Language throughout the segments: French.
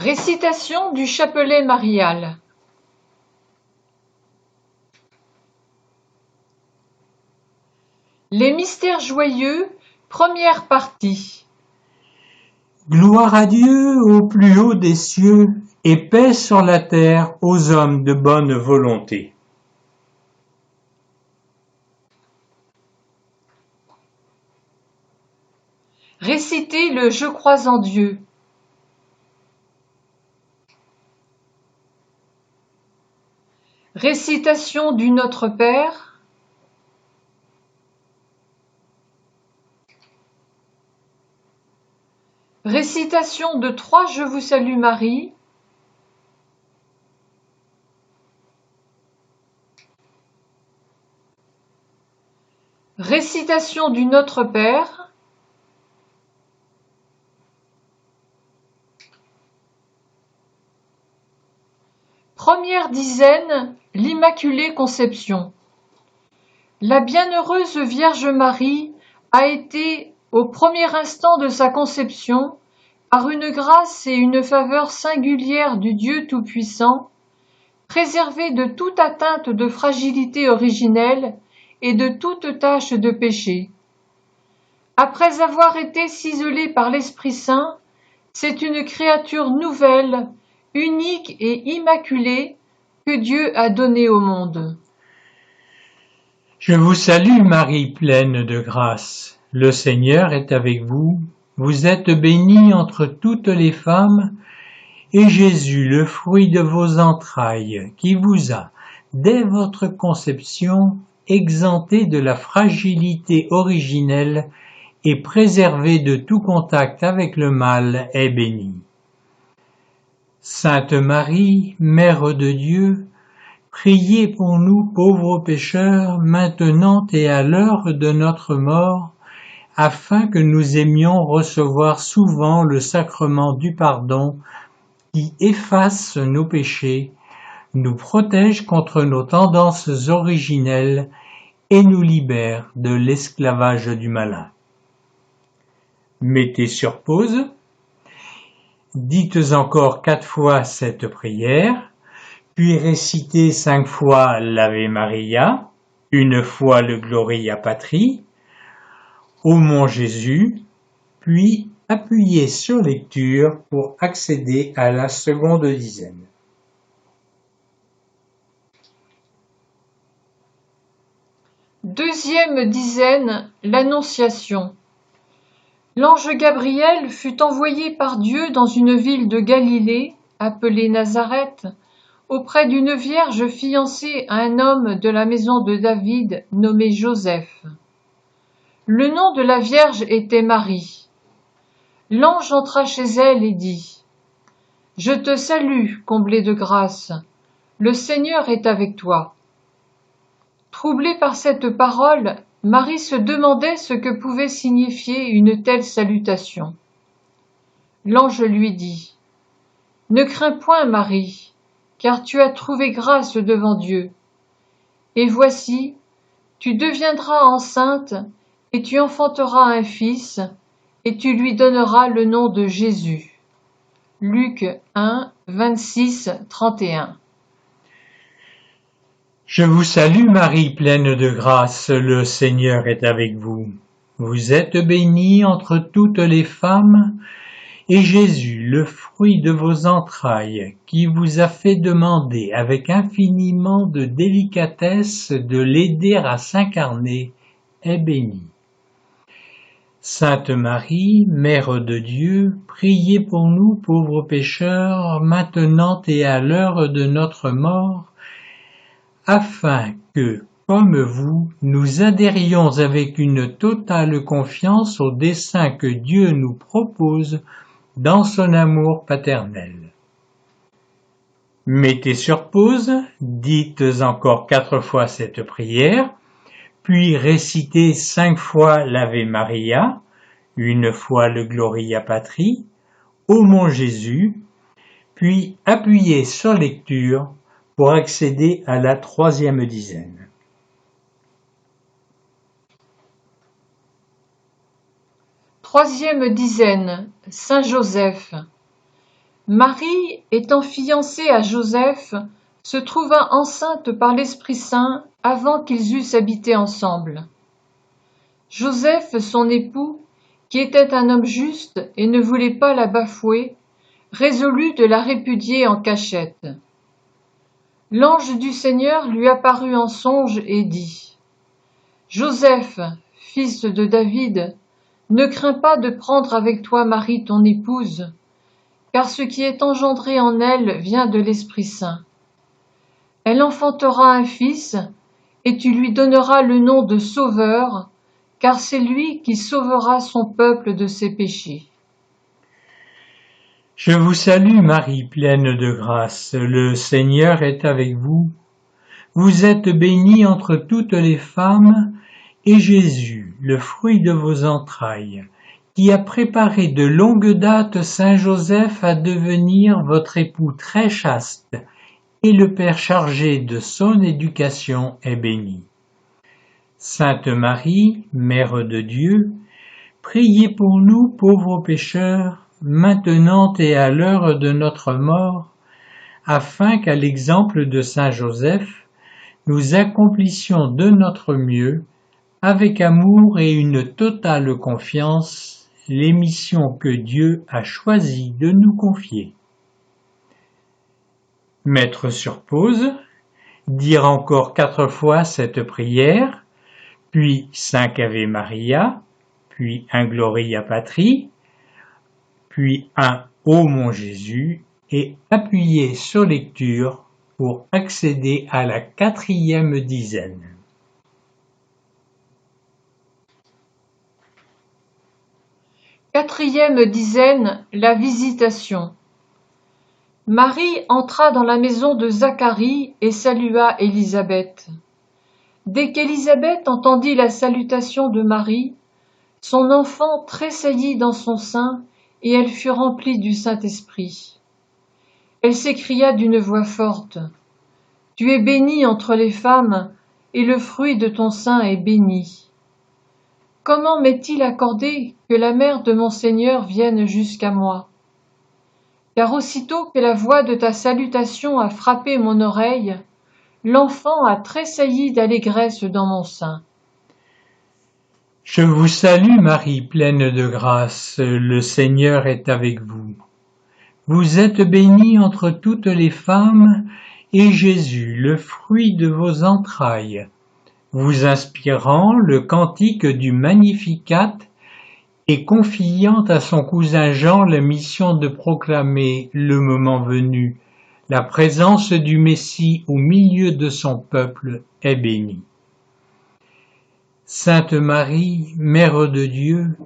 Récitation du chapelet marial. Les mystères joyeux, première partie. Gloire à Dieu au plus haut des cieux, et paix sur la terre aux hommes de bonne volonté. Récitez le Je crois en Dieu. Récitation du Notre Père. Récitation de 3 Je vous salue Marie. Récitation du Notre Père. Première dizaine, l'Immaculée Conception. La bienheureuse Vierge Marie a été, au premier instant de sa conception, par une grâce et une faveur singulière du Dieu Tout-Puissant, préservée de toute atteinte de fragilité originelle et de toute tache de péché. Après avoir été ciselée par l'Esprit Saint, c'est une créature nouvelle, unique et immaculée que Dieu a donnée au monde. Je vous salue Marie pleine de grâce, le Seigneur est avec vous, vous êtes bénie entre toutes les femmes, et Jésus, le fruit de vos entrailles, qui vous a, dès votre conception, exempté de la fragilité originelle et préservé de tout contact avec le mal, est béni. Sainte Marie, Mère de Dieu, priez pour nous pauvres pécheurs, maintenant et à l'heure de notre mort, afin que nous aimions recevoir souvent le sacrement du pardon qui efface nos péchés, nous protège contre nos tendances originelles et nous libère de l'esclavage du malin. Mettez sur pause, dites encore 4 fois cette prière, puis récitez 5 fois l'Ave Maria, 1 fois le Gloria Patri, au Mon Jésus, puis appuyez sur lecture pour accéder à la seconde dizaine. Deuxième dizaine, l'Annonciation. L'ange Gabriel fut envoyé par Dieu dans une ville de Galilée, appelée Nazareth, auprès d'une vierge fiancée à un homme de la maison de David nommé Joseph. Le nom de la vierge était Marie. L'ange entra chez elle et dit : « Je te salue, comblée de grâce, le Seigneur est avec toi. » Troublée par cette parole, Marie se demandait ce que pouvait signifier une telle salutation. L'ange lui dit : « Ne crains point, Marie, car tu as trouvé grâce devant Dieu. Et voici, tu deviendras enceinte, et tu enfanteras un fils, et tu lui donneras le nom de Jésus. » Luc 1, 26, 31. Je vous salue Marie pleine de grâce, le Seigneur est avec vous. Vous êtes bénie entre toutes les femmes, et Jésus, le fruit de vos entrailles, qui vous a fait demander avec infiniment de délicatesse de l'aider à s'incarner, est béni. Sainte Marie, Mère de Dieu, priez pour nous pauvres pécheurs, maintenant et à l'heure de notre mort, afin que, comme vous, nous adhérions avec une totale confiance au dessein que Dieu nous propose dans son amour paternel. Mettez sur pause, dites encore 4 fois cette prière, puis récitez 5 fois l'Ave Maria, 1 fois le Gloria Patri, au Mon Jésus, puis appuyez sur lecture pour accéder à la 3e dizaine. Troisième dizaine, Saint Joseph. Marie, étant fiancée à Joseph, se trouva enceinte par l'Esprit Saint avant qu'ils eussent habité ensemble. Joseph, son époux, qui était un homme juste et ne voulait pas la bafouer, résolut de la répudier en cachette. L'ange du Seigneur lui apparut en songe et dit : « Joseph, fils de David, ne crains pas de prendre avec toi Marie ton épouse, car ce qui est engendré en elle vient de l'Esprit Saint. Elle enfantera un fils, et tu lui donneras le nom de Sauveur, car c'est lui qui sauvera son peuple de ses péchés. » Je vous salue Marie, pleine de grâce, le Seigneur est avec vous. Vous êtes bénie entre toutes les femmes, et Jésus, le fruit de vos entrailles, qui a préparé de longue date Saint Joseph à devenir votre époux très chaste, et le Père chargé de son éducation est béni. Sainte Marie, Mère de Dieu, priez pour nous pauvres pécheurs, maintenant et à l'heure de notre mort, afin qu'à l'exemple de Saint Joseph, nous accomplissions de notre mieux, avec amour et une totale confiance, les missions que Dieu a choisi de nous confier. Mettre sur pause, dire encore 4 fois cette prière, puis 5 Ave Maria, puis un Gloria Patri, puis un Ô mon Jésus, et appuyer sur lecture pour accéder à la 4e dizaine. Quatrième dizaine, la visitation. Marie entra dans la maison de Zacharie et salua Élisabeth. Dès qu'Élisabeth entendit la salutation de Marie, son enfant tressaillit dans son sein et elle fut remplie du Saint-Esprit. Elle s'écria d'une voix forte : « Tu es bénie entre les femmes, et le fruit de ton sein est béni. Comment m'est-il accordé que la mère de mon Seigneur vienne jusqu'à moi ? Car aussitôt que la voix de ta salutation a frappé mon oreille, l'enfant a tressailli d'allégresse dans mon sein. » Je vous salue Marie, pleine de grâce, le Seigneur est avec vous. Vous êtes bénie entre toutes les femmes, et Jésus, le fruit de vos entrailles, vous inspirant le cantique du Magnificat et confiant à son cousin Jean la mission de proclamer, le moment venu, la présence du Messie au milieu de son peuple, est bénie. Sainte Marie, Mère de Dieu,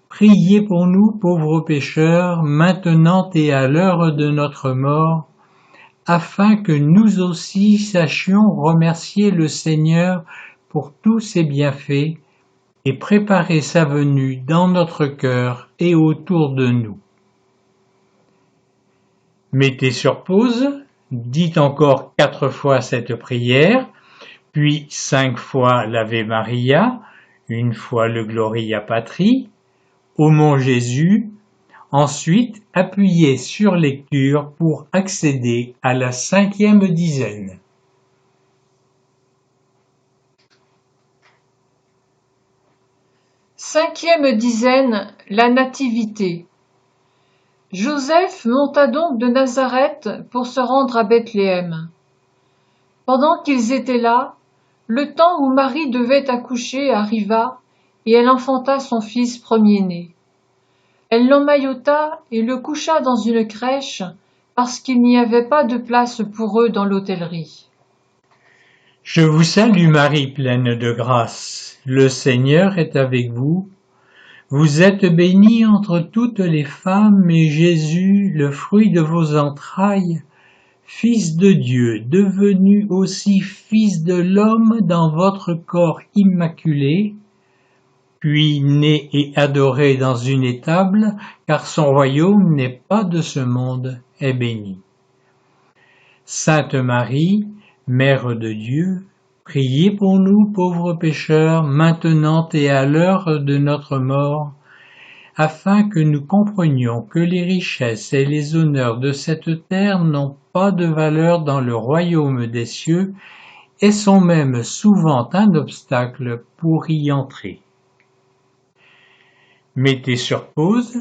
priez pour nous pauvres pécheurs, maintenant et à l'heure de notre mort, afin que nous aussi sachions remercier le Seigneur pour tous ses bienfaits et préparer sa venue dans notre cœur et autour de nous. Mettez sur pause, dites encore 4 fois cette prière, puis 5 fois l'Ave Maria, 1 fois le Gloria Patri, Ô mon Jésus, ensuite appuyez sur lecture pour accéder à la 5e dizaine. Cinquième dizaine, la Nativité. Joseph monta donc de Nazareth pour se rendre à Bethléem. Pendant qu'ils étaient là, le temps où Marie devait accoucher arriva, et elle enfanta son fils premier-né. Elle l'emmaillota et le coucha dans une crèche, parce qu'il n'y avait pas de place pour eux dans l'hôtellerie. Je vous salue Marie, pleine de grâce, le Seigneur est avec vous. Vous êtes bénie entre toutes les femmes, et Jésus, le fruit de vos entrailles, Fils de Dieu, devenu aussi Fils de l'homme dans votre corps immaculé, puis né et adoré dans une étable, car son royaume n'est pas de ce monde, est béni. Sainte Marie, Mère de Dieu, priez pour nous pauvres pécheurs, maintenant et à l'heure de notre mort, afin que nous comprenions que les richesses et les honneurs de cette terre n'ont pas de valeur dans le royaume des cieux et sont même souvent un obstacle pour y entrer. Mettez sur pause,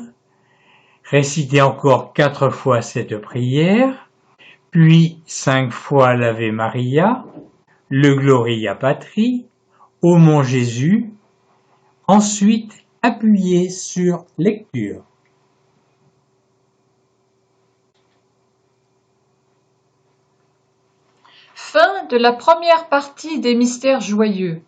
récitez encore 4 fois cette prière, puis 5 fois l'Ave Maria, le Gloria Patri, ô mon Jésus, ensuite appuyez sur lecture. Fin de la première partie des mystères joyeux.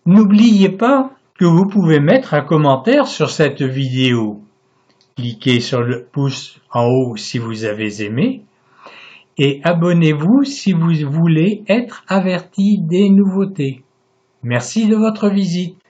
N'oubliez pas que vous pouvez mettre un commentaire sur cette vidéo. Cliquez sur le pouce en haut si vous avez aimé et abonnez-vous si vous voulez être averti des nouveautés. Merci de votre visite.